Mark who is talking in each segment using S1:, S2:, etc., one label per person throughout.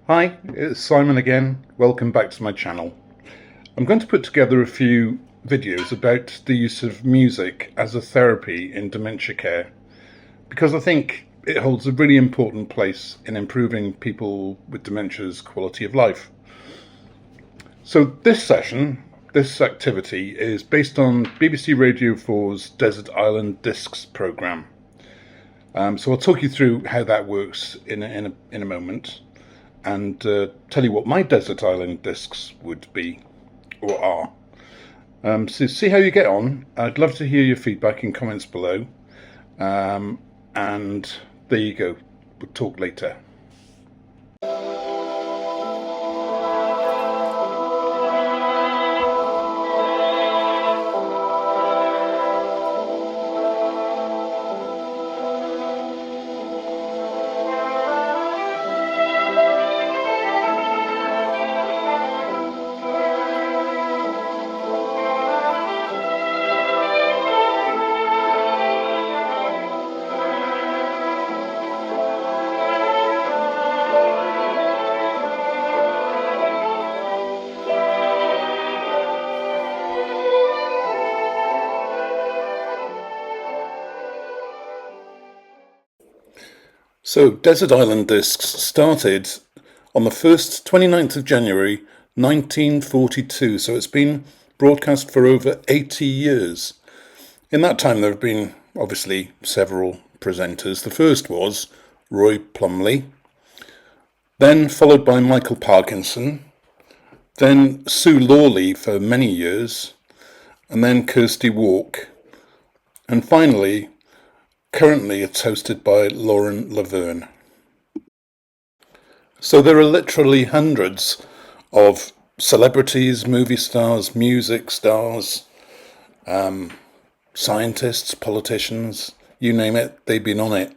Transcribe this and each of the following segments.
S1: Hi, it's Simon again. Welcome back to my channel. I'm going to put together a few videos about the use of music as a therapy in dementia care, because I think it holds a really important place in improving people with dementia's quality of life. So this activity is based on BBC Radio 4's Desert Island Discs programme. So I'll talk you through how that works in a moment, and tell you what my Desert Island discs would be, or are. So see how you get on. I'd love to hear your feedback in comments below. And there you go. We'll talk later. So Desert Island Discs started on the 29th of January 1942, so it's been broadcast for over 80 years. In that time there have been obviously several presenters. The first was Roy Plumley, then followed by Michael Parkinson, then Sue Lawley for many years, and then Kirsty Walk, and finally currently it's hosted by Lauren Laverne. So there are literally hundreds of celebrities, movie stars, music stars, scientists, politicians, you name it, they've been on it.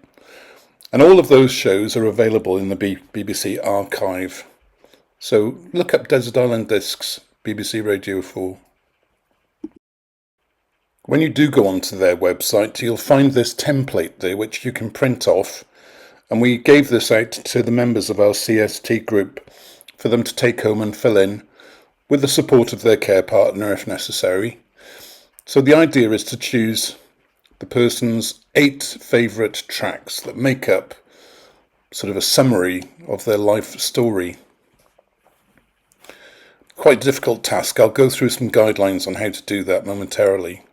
S1: And all of those shows are available in the BBC archive. So look up Desert Island Discs, BBC Radio 4. When you do go onto their website, you'll find this template there which you can print off, and we gave this out to the members of our CST group for them to take home and fill in with the support of their care partner if necessary. So the idea is to choose the person's 8 favourite tracks that make up sort of a summary of their life story. Quite a difficult task. I'll go through some guidelines on how to do that momentarily.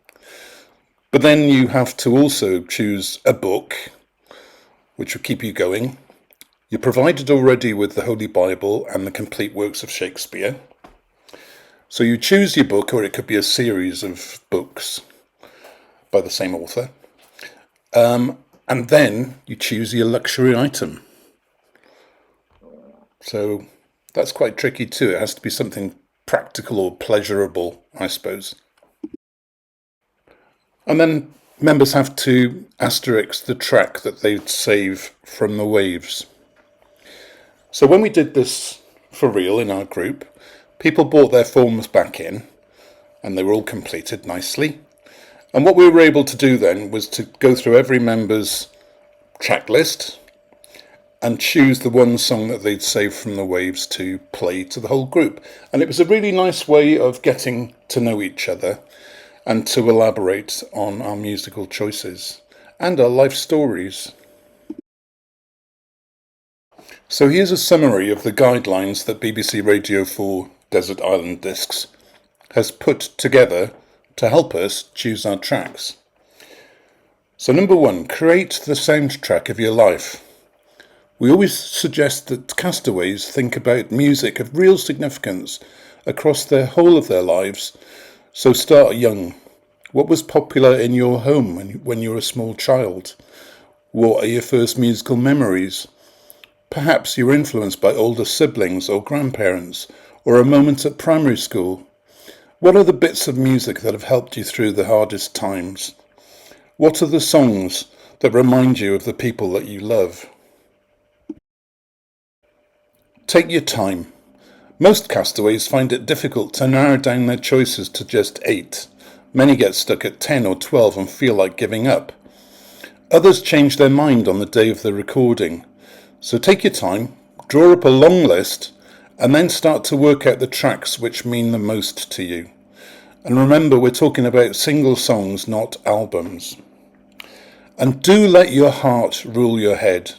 S1: But then you have to also choose a book, which will keep you going. You're provided already with the Holy Bible and the complete works of Shakespeare. So you choose your book, or it could be a series of books by the same author. And then you choose your luxury item. So that's quite tricky too. It has to be something practical or pleasurable, I suppose. And then members have to asterisk the track that they'd save from the waves. So when we did this for real in our group, people brought their forms back in and they were all completed nicely. And what we were able to do then was to go through every member's track list and choose the one song that they'd saved from the waves to play to the whole group. And it was a really nice way of getting to know each other and to elaborate on our musical choices and our life stories. So here's a summary of the guidelines that BBC Radio 4 Desert Island Discs has put together to help us choose our tracks. So number 1, create the soundtrack of your life. We always suggest that castaways think about music of real significance across the whole of their lives. So start young. What was popular in your home when you were a small child? What are your first musical memories? Perhaps you were influenced by older siblings or grandparents, or a moment at primary school. What are the bits of music that have helped you through the hardest times? What are the songs that remind you of the people that you love? Take your time. Most castaways find it difficult to narrow down their choices to just 8. Many get stuck at 10 or 12 and feel like giving up. Others change their mind on the day of the recording. So take your time, Draw up a long list and then start to work out the tracks which mean the most to you. And remember, we're talking about single songs, not albums. And do let your heart rule your head.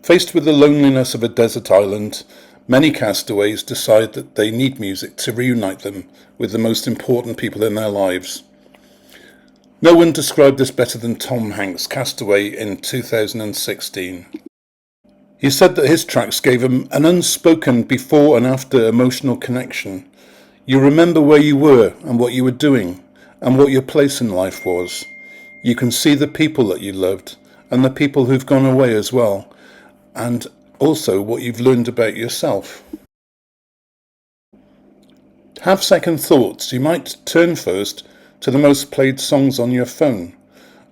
S1: Faced with the loneliness of a desert island, many castaways decide that they need music to reunite them with the most important people in their lives. No one described this better than Tom Hanks, Castaway, in 2016. He said that his tracks gave him an unspoken before and after emotional connection. You remember where you were and what you were doing and what your place in life was. You can see the people that you loved and the people who've gone away as well, and also what you've learned about yourself. Have second thoughts. You might turn first to the most played songs on your phone,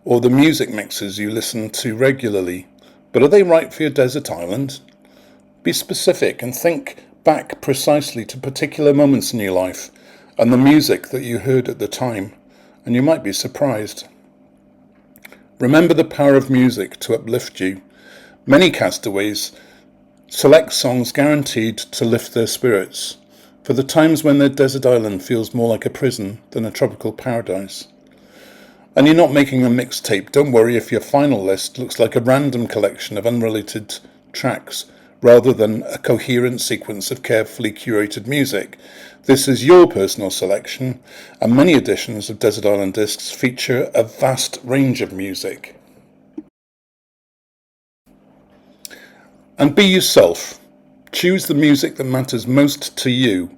S1: or the music mixes you listen to regularly. But are they right for your desert island? Be specific and think back precisely to particular moments in your life and the music that you heard at the time, and you might be surprised. Remember the power of music to uplift you. Many castaways select songs guaranteed to lift their spirits for the times when their desert island feels more like a prison than a tropical paradise. And you're not making a mixtape. Don't worry if your final list looks like a random collection of unrelated tracks rather than a coherent sequence of carefully curated music. This is your personal selection, and many editions of Desert Island Discs feature a vast range of music. And be yourself. Choose the music that matters most to you,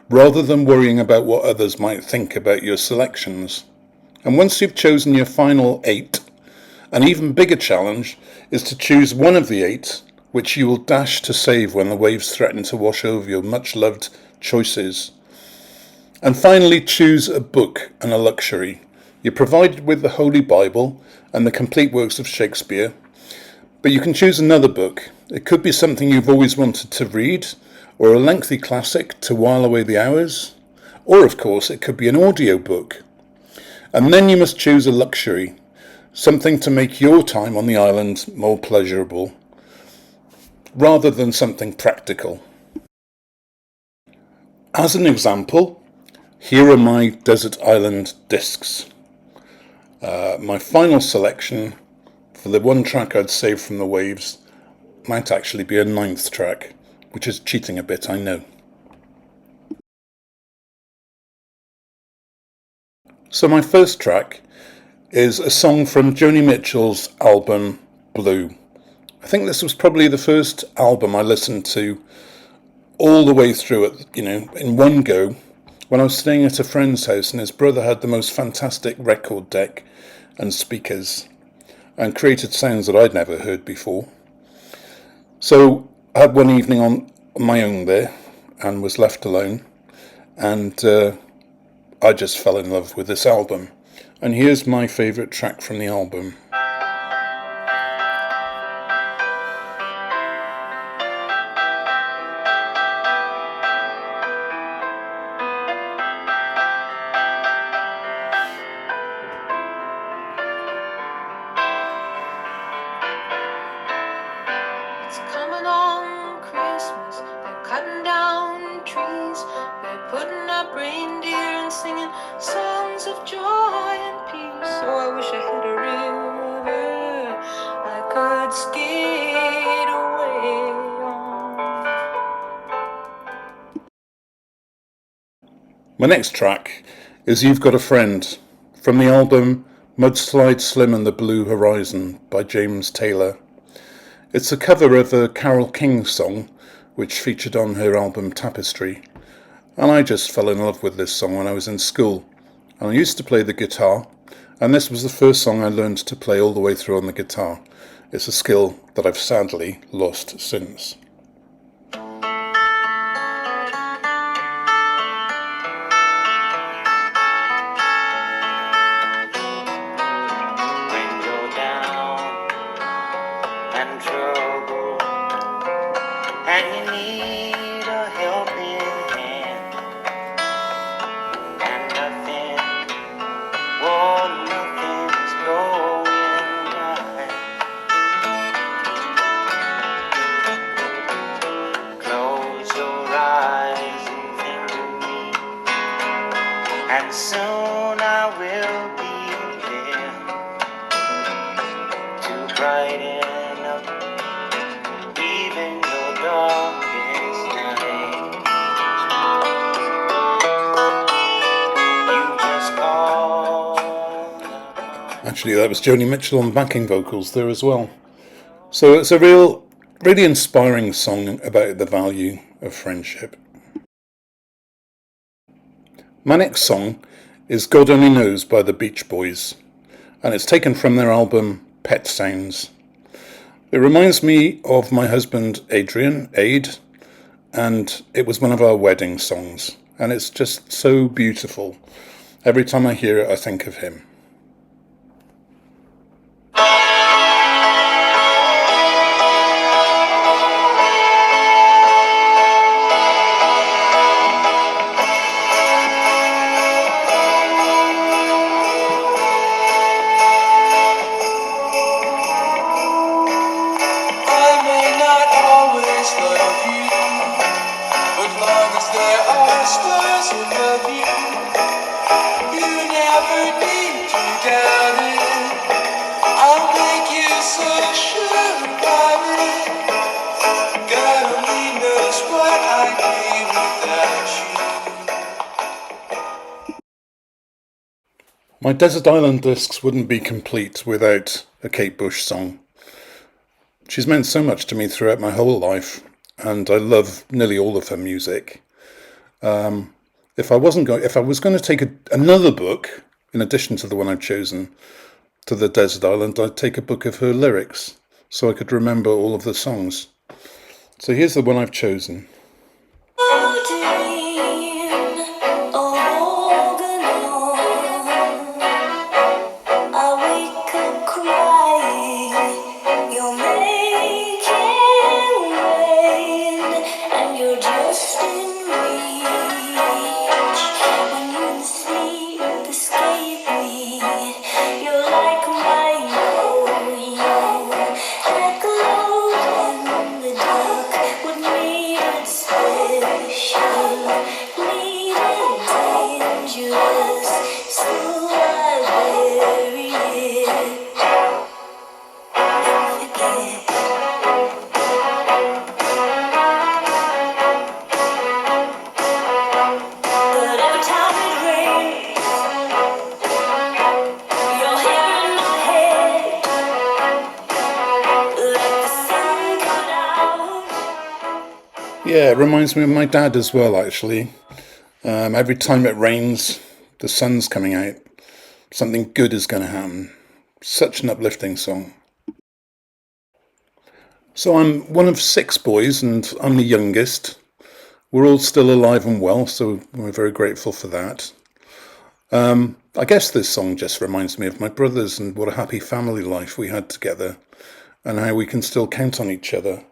S1: rather than worrying about what others might think about your selections. And once you've chosen your final 8, an even bigger challenge is to choose one of the 8 which you will dash to save when the waves threaten to wash over your much-loved choices. And finally, choose a book and a luxury. You're provided with the Holy Bible and the complete works of Shakespeare, but you can choose another book. It could be something you've always wanted to read, or a lengthy classic to while away the hours, or of course it could be an audio book. And then you must choose a luxury, something to make your time on the island more pleasurable, rather than something practical. As an example, here are my Desert Island discs. My final selection for the one track I'd saved from the waves might actually be a 9th track, which is cheating a bit, I know. So my first track is a song from Joni Mitchell's album Blue. I think this was probably the first album I listened to all the way through it, in one go, when I was staying at a friend's house and his brother had the most fantastic record deck and speakers and created sounds that I'd never heard before. So I had one evening on my own there and was left alone, and I just fell in love with this album. And here's my favourite track from the album.
S2: It's coming on Christmas, they're cutting down trees, they're putting up reindeer and singing songs of joy and peace. So I wish I had a river I could skate away on.
S1: My next track is You've Got a Friend, from the album Mudslide Slim and the Blue Horizon by James Taylor. It's a cover of a Carole King song, which featured on her album Tapestry, and I just fell in love with this song when I was in school. And I used to play the guitar, and this was the first song I learned to play all the way through on the guitar. It's a skill that I've sadly lost since.
S3: and soon I will be there to brighten up even your darkest night. You just call.
S1: Actually, that was Joni Mitchell on backing vocals there as well. So it's a really inspiring song about the value of friendship. My next song is God Only Knows by the Beach Boys, and it's taken from their album Pet Sounds. It reminds me of my husband Adrian, Ade, and it was one of our wedding songs, and it's just so beautiful. Every time I hear it, I think of him. My Desert Island Discs wouldn't be complete without a Kate Bush song. She's meant so much to me throughout my whole life, and I love nearly all of her music. If I was going to take another book, in addition to the one I've chosen, to the Desert Island, I'd take a book of her lyrics, so I could remember all of the songs. So here's the one I've chosen. Yeah, it reminds me of my dad as well, actually. Every time it rains, the sun's coming out. Something good is going to happen. Such an uplifting song. So I'm one of 6 boys, and I'm the youngest. We're all still alive and well, so we're very grateful for that. I guess this song just reminds me of my brothers and what a happy family life we had together, and how we can still count on each other.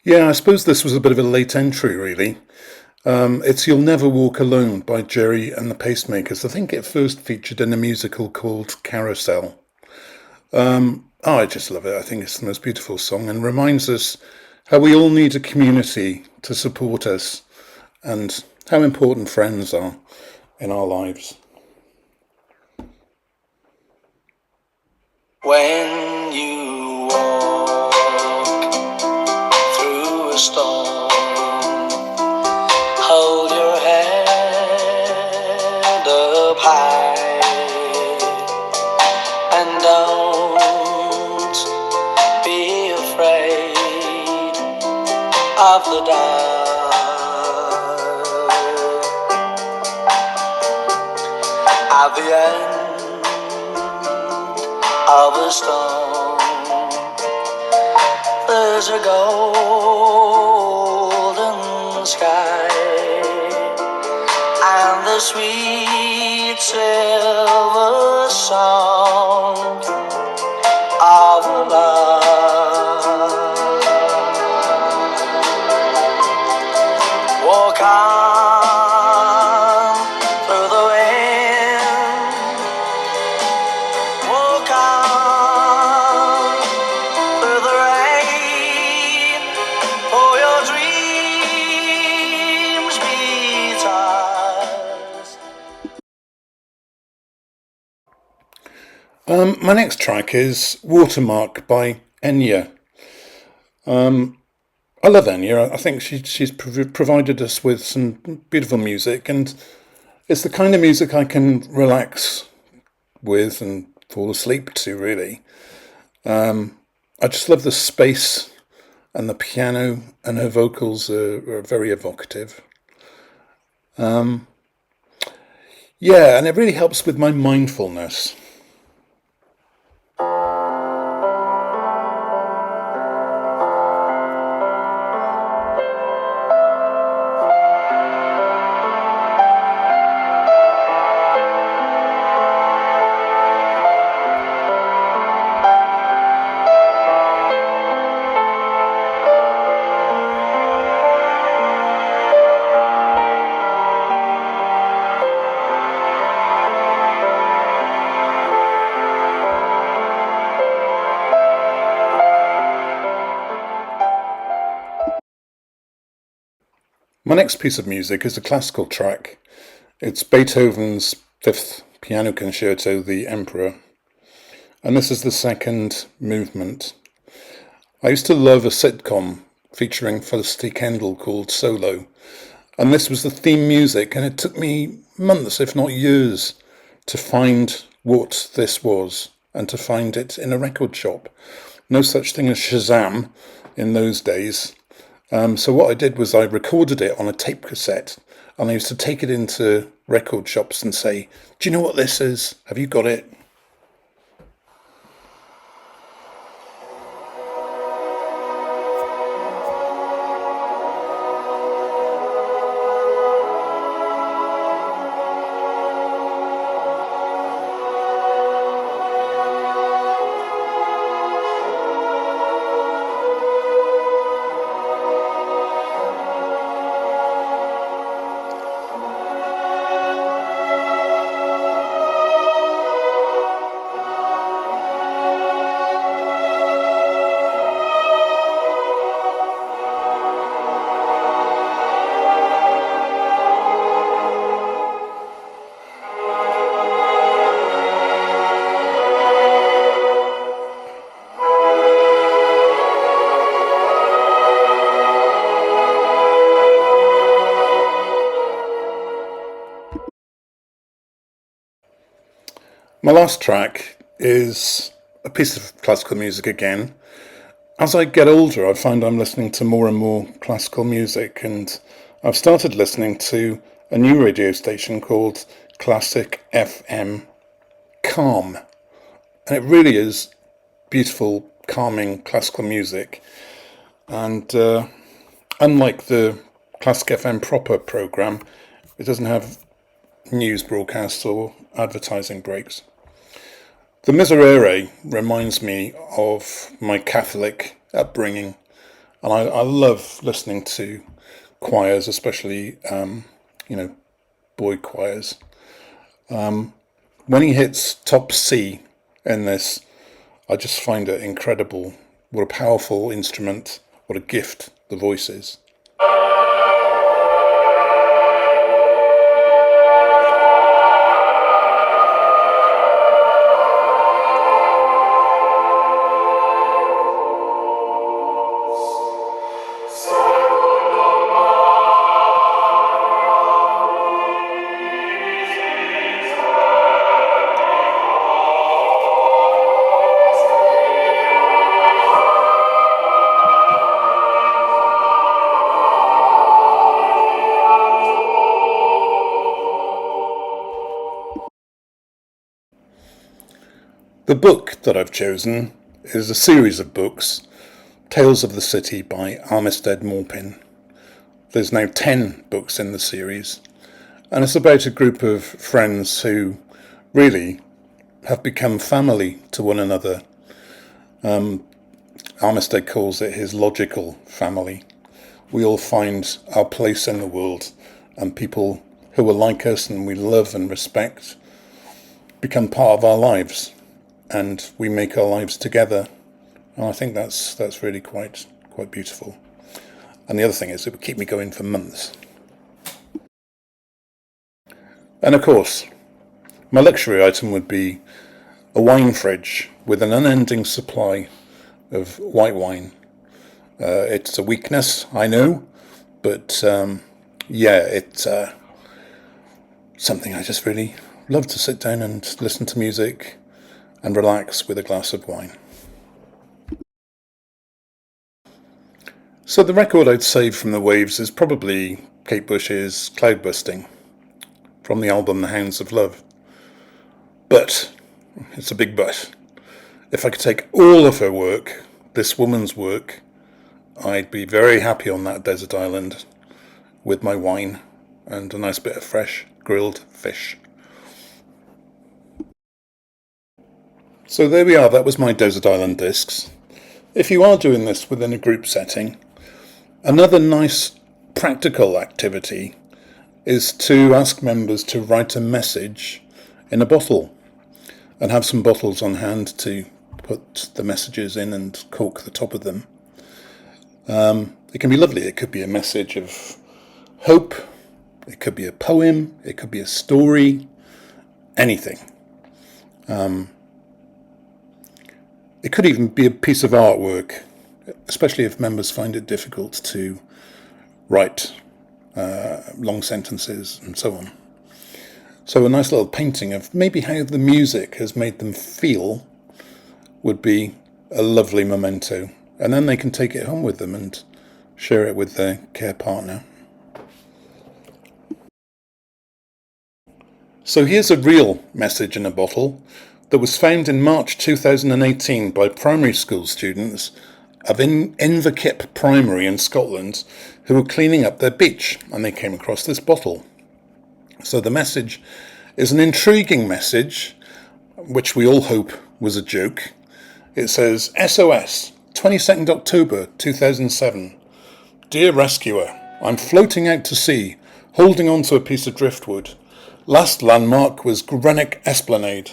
S1: Yeah, I suppose this was a bit of a late entry, really. It's You'll Never Walk Alone by Gerry and the Pacemakers. I think it first featured in a musical called Carousel. I just love it. I think it's the most beautiful song and reminds us how we all need a community to support us and how important friends are in our lives.
S3: When you walk through a storm, hold your the stone. There's a golden sky and the sweet silver sound of love. Walk on through the wind, walk on through the rain, for your dreams be tossed.
S1: My next track is Watermark by Enya. I love Enya. I think she's provided us with some beautiful music, and it's the kind of music I can relax with and fall asleep to, really. I just love the space and the piano, and her vocals are very evocative. Yeah, and it really helps with my mindfulness. My next piece of music is a classical track. It's Beethoven's Fifth Piano Concerto, The Emperor, and this is the second movement. I used to love a sitcom featuring Felicity Kendall called Solo, and this was the theme music, and it took me months, if not years, to find what this was and to find it in a record shop. No such thing as Shazam in those days. So what I did was I recorded it on a tape cassette, and I used to take it into record shops and say, "Do you know what this is? Have you got it?" My last track is a piece of classical music again. As I get older, I find I'm listening to more and more classical music, and I've started listening to a new radio station called Classic FM Calm. And it really is beautiful, calming classical music. And unlike the Classic FM proper programme, it doesn't have news broadcasts or advertising breaks. The Miserere reminds me of my Catholic upbringing, and I love listening to choirs, especially boy choirs. When he hits top C in this, I just find it incredible. What a powerful instrument, what a gift the voice is. The book that I've chosen is a series of books, Tales of the City by Armistead Maupin. There's now 10 books in the series, and it's about a group of friends who really have become family to one another. Armistead calls it his logical family. We all find our place in the world, and people who are like us and we love and respect become part of our lives, and we make our lives together. And I think that's really quite beautiful. And the other thing is, it would keep me going for months. And of course, my luxury item would be a wine fridge with an unending supply of white wine. It's a weakness, I know, but it's something I just really love, to sit down and listen to music and relax with a glass of wine. So the record I'd saved from the waves is probably Kate Bush's Cloudbusting from the album The Hounds of Love. But, it's a big but, if I could take all of her work, this woman's work, I'd be very happy on that desert island with my wine and a nice bit of fresh grilled fish. So there we are, that was my Desert Island Discs. If you are doing this within a group setting, another nice practical activity is to ask members to write a message in a bottle and have some bottles on hand to put the messages in and cork the top of them. It can be lovely. It could be a message of hope, it could be a poem, it could be a story, anything. It could even be a piece of artwork, especially if members find it difficult to write long sentences and so on. So a nice little painting of maybe how the music has made them feel would be a lovely memento. And then they can take it home with them and share it with their care partner. So here's a real message in a bottle that was found in March 2018 by primary school students of Inverkip Primary in Scotland who were cleaning up their beach, and they came across this bottle. So the message is an intriguing message, which we all hope was a joke. It says, SOS, 22nd October 2007. Dear rescuer, I'm floating out to sea, holding onto a piece of driftwood. Last landmark was Greenock Esplanade.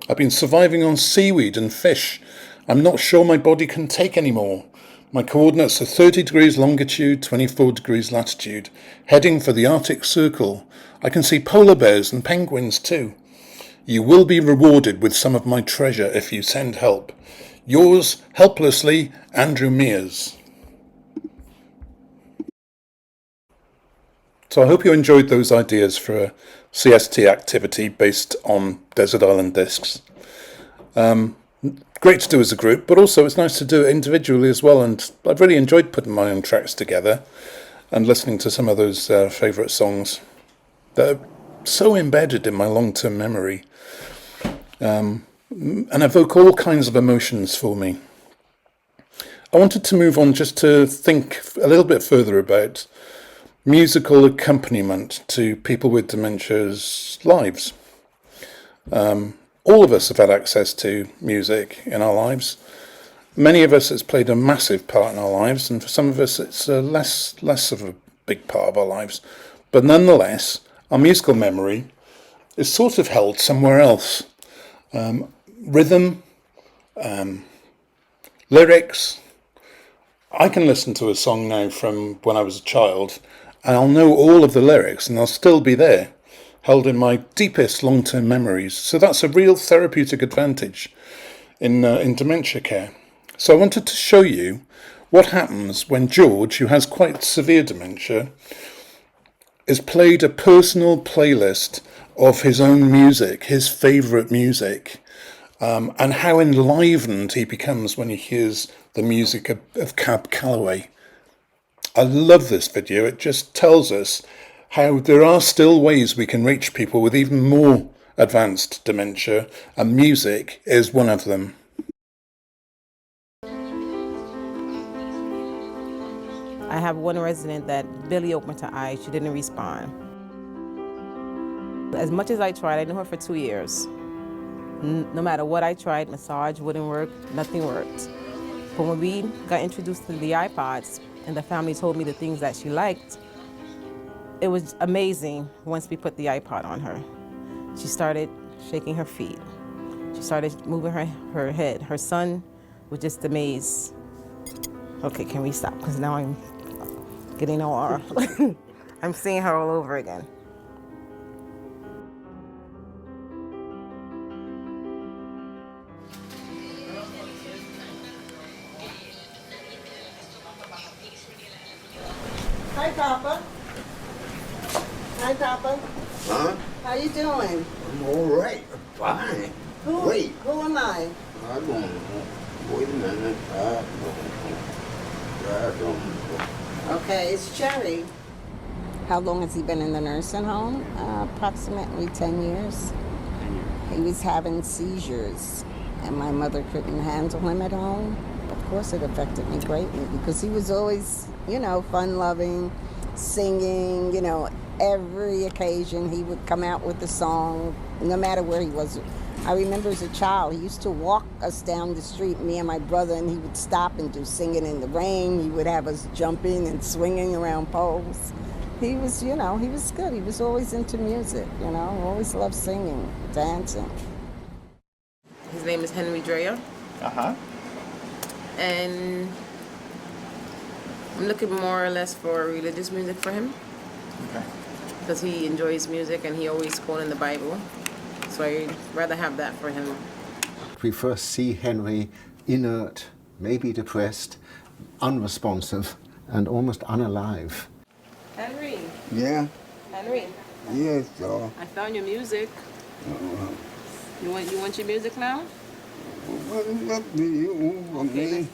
S1: I've been surviving on seaweed and fish. I'm not sure my body can take any more. My coordinates are 30 degrees longitude, 24 degrees latitude, heading for the Arctic Circle. I can see polar bears and penguins too. You will be rewarded with some of my treasure if you send help. Yours, helplessly, Andrew Mears. So I hope you enjoyed those ideas for a CST activity based on Desert Island Discs. Great to do as a group, but also it's nice to do it individually as well, and I've really enjoyed putting my own tracks together and listening to some of those favourite songs that are so embedded in my long-term memory and evoke all kinds of emotions for me. I wanted to move on just to think a little bit further about musical accompaniment to people with dementia's lives. All of us have had access to music in our lives. Many of us, it's played a massive part in our lives, and for some of us it's less of a big part of our lives. But nonetheless, our musical memory is sort of held somewhere else. Rhythm, lyrics. I can listen to a song now from when I was a child, and I'll know all of the lyrics, and they'll still be there, held in my deepest long-term memories. So that's a real therapeutic advantage in dementia care. So I wanted to show you what happens when George, who has quite severe dementia, is played a personal playlist of his own music, his favourite music, and how enlivened he becomes when he hears the music of Cab Calloway. I love this video. It just tells us how there are still ways we can reach people with even more advanced dementia, and music is one of them.
S4: I have one resident that barely opened her eyes. She didn't respond. As much as I tried, I knew her for 2 years. No matter what I tried, massage wouldn't work, nothing worked. But when we got introduced to the iPods and the family told me the things that she liked, it was amazing once we put the iPod on her. She started shaking her feet. She started moving her head. Her son was just amazed. Okay, can we stop? Because now I'm getting all I'm seeing her all over again.
S5: Hi, Papa. Hi, Papa.
S6: Huh?
S5: How you doing?
S6: I'm all right. Fine. Wait.
S5: Who am I?
S6: I don't know. Wait a minute. I don't know.
S5: Okay, it's Cherry.
S7: How long has he been in the nursing home? Approximately 10 years. He was having seizures, and my mother couldn't handle him at home. Of course, it affected me greatly because he was always, fun-loving, singing, every occasion he would come out with a song, no matter where he was. I remember as a child, he used to walk us down the street, me and my brother, and he would stop and do Singing in the Rain. He would have us jumping and swinging around poles. He was, he was good. He was always into music, always loved singing, dancing.
S4: His name is Henry Dreyer.
S3: Uh-huh.
S4: And I'm looking more or less for religious music for him.
S3: Okay.
S4: Because he enjoys music and he always quoting the Bible. So I'd rather have that for him.
S8: We first see Henry inert, maybe depressed, unresponsive, and almost unalive.
S4: Henry.
S6: Yeah?
S4: Henry.
S6: Yes, y'all.
S4: I found your music. You want your music now?
S6: What is up to you?
S4: Okay,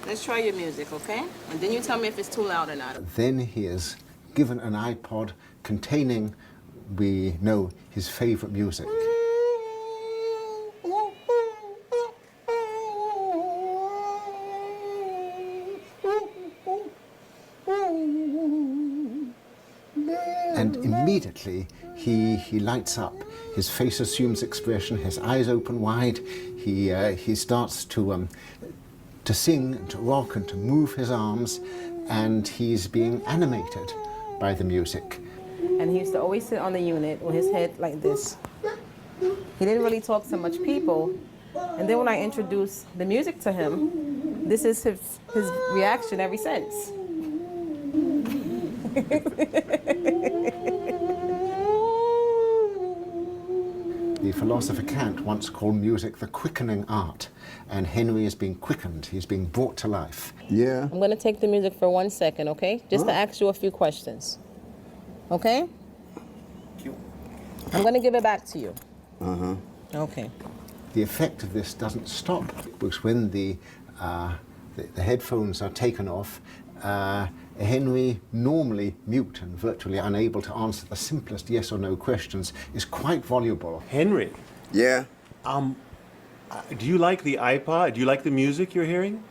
S4: let's try your music, okay? And then you tell me if it's too loud or not.
S8: Then he is given an iPod containing, we know, his favorite music. And immediately he lights up. His face assumes expression, his eyes open wide. He starts to sing, and to rock, and to move his arms, and he's being animated by the music.
S4: And he used to always sit on the unit with his head like this. He didn't really talk to much people. And then when I introduced the music to him, this is his reaction ever since.
S8: The philosopher Kant once called music the quickening art, and Henry is being quickened, he's being brought to life.
S6: Yeah?
S4: I'm going to take the music for 1 second, okay? Just to ask you a few questions. Okay? I'm going to give it back to you.
S6: Uh-huh.
S4: Okay.
S8: The effect of this doesn't stop, because when the headphones are taken off, Henry, normally mute and virtually unable to answer the simplest yes or no questions, is quite voluble.
S9: Henry,
S6: Yeah?
S9: do you like the iPod? Do you like the music you're hearing?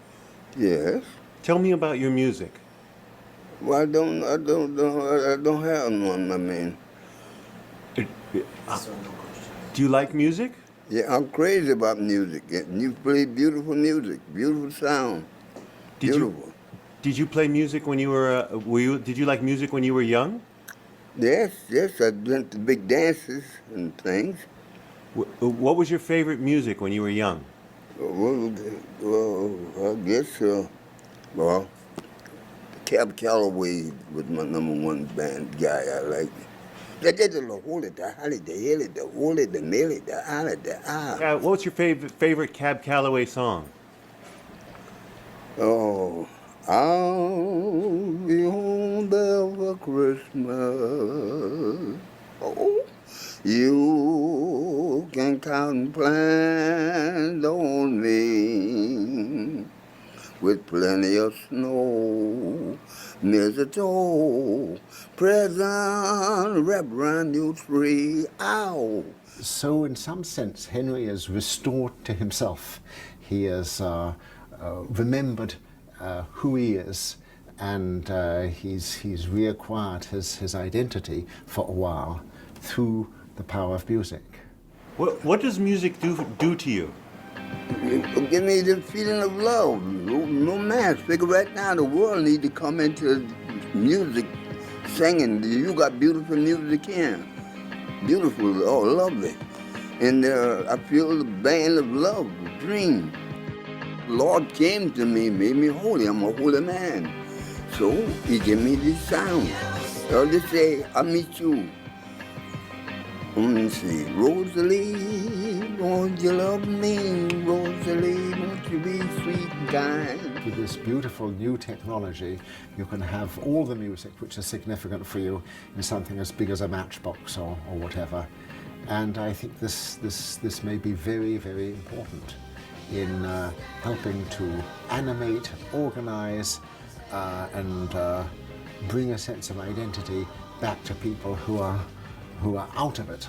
S6: Yes.
S9: Tell me about your music.
S6: Well, I don't have none, I mean.
S9: Do you like music?
S6: Yeah, I'm crazy about music. You play beautiful music, beautiful sound.
S9: Did
S6: Beautiful.
S9: Did you play music when you were? Did you like music when you were young?
S6: Yes, I went to big dances and things.
S9: What was your favorite music when you were young?
S6: Well, I guess, Cab Calloway was my #1 band guy I liked.
S9: What's your favorite Cab Calloway song?
S6: Oh, I'll be home there for Christmas. Oh, you can count and plan on me with plenty of snow. Mistletoe, present, wrap around your tree. Ow!
S8: So in some sense, Henry is restored to himself. He has remembered who he is, and he's reacquired his identity for a while through the power of music.
S9: What does music do to you?
S6: It give me the feeling of love. No man. Figure right now the world need to come into music, singing. You got beautiful music here. Beautiful, oh, lovely. And I feel the band of love, the dream. The Lord came to me, made me holy. I'm a holy man. So he gave me this sound. I'll just say, I meet you. Say, Rosalie, won't you love me? Rosalie, won't you be sweet and kind?
S8: With this beautiful new technology, you can have all the music which is significant for you in something as big as a matchbox or whatever. And I think this may be very, very important in helping to animate, organize, and bring a sense of identity back to people who are out of it.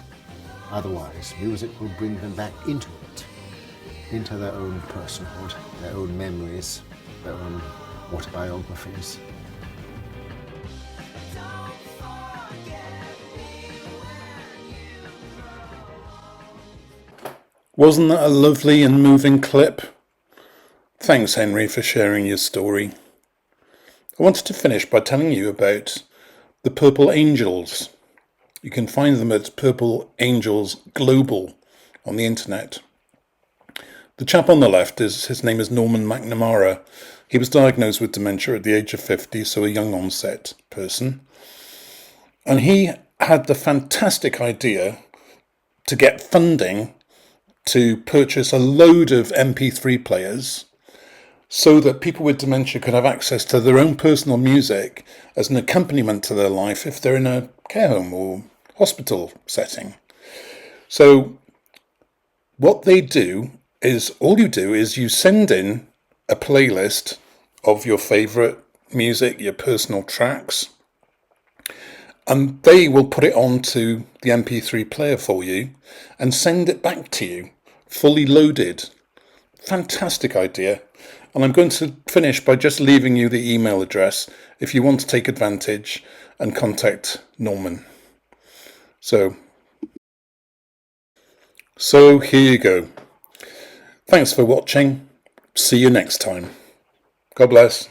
S8: Otherwise, music will bring them back into it, into their own personhood, their own memories, their own autobiographies.
S1: Wasn't that a lovely and moving clip? Thanks, Henry, for sharing your story. I wanted to finish by telling you about the Purple Angels. You can find them at Purple Angels Global on the internet. The chap on the left, his name is Norman McNamara. He was diagnosed with dementia at the age of 50, so a young onset person. And he had the fantastic idea to get funding to purchase a load of MP3 players so that people with dementia could have access to their own personal music as an accompaniment to their life if they're in a care home or hospital setting. So what they do is, all you do is you send in a playlist of your favourite music, your personal tracks, and they will put it onto the MP3 player for you and send it back to you, fully loaded. Fantastic idea. And I'm going to finish by just leaving you the email address if you want to take advantage and contact Norman. So here you go. Thanks for watching. See you next time. God bless.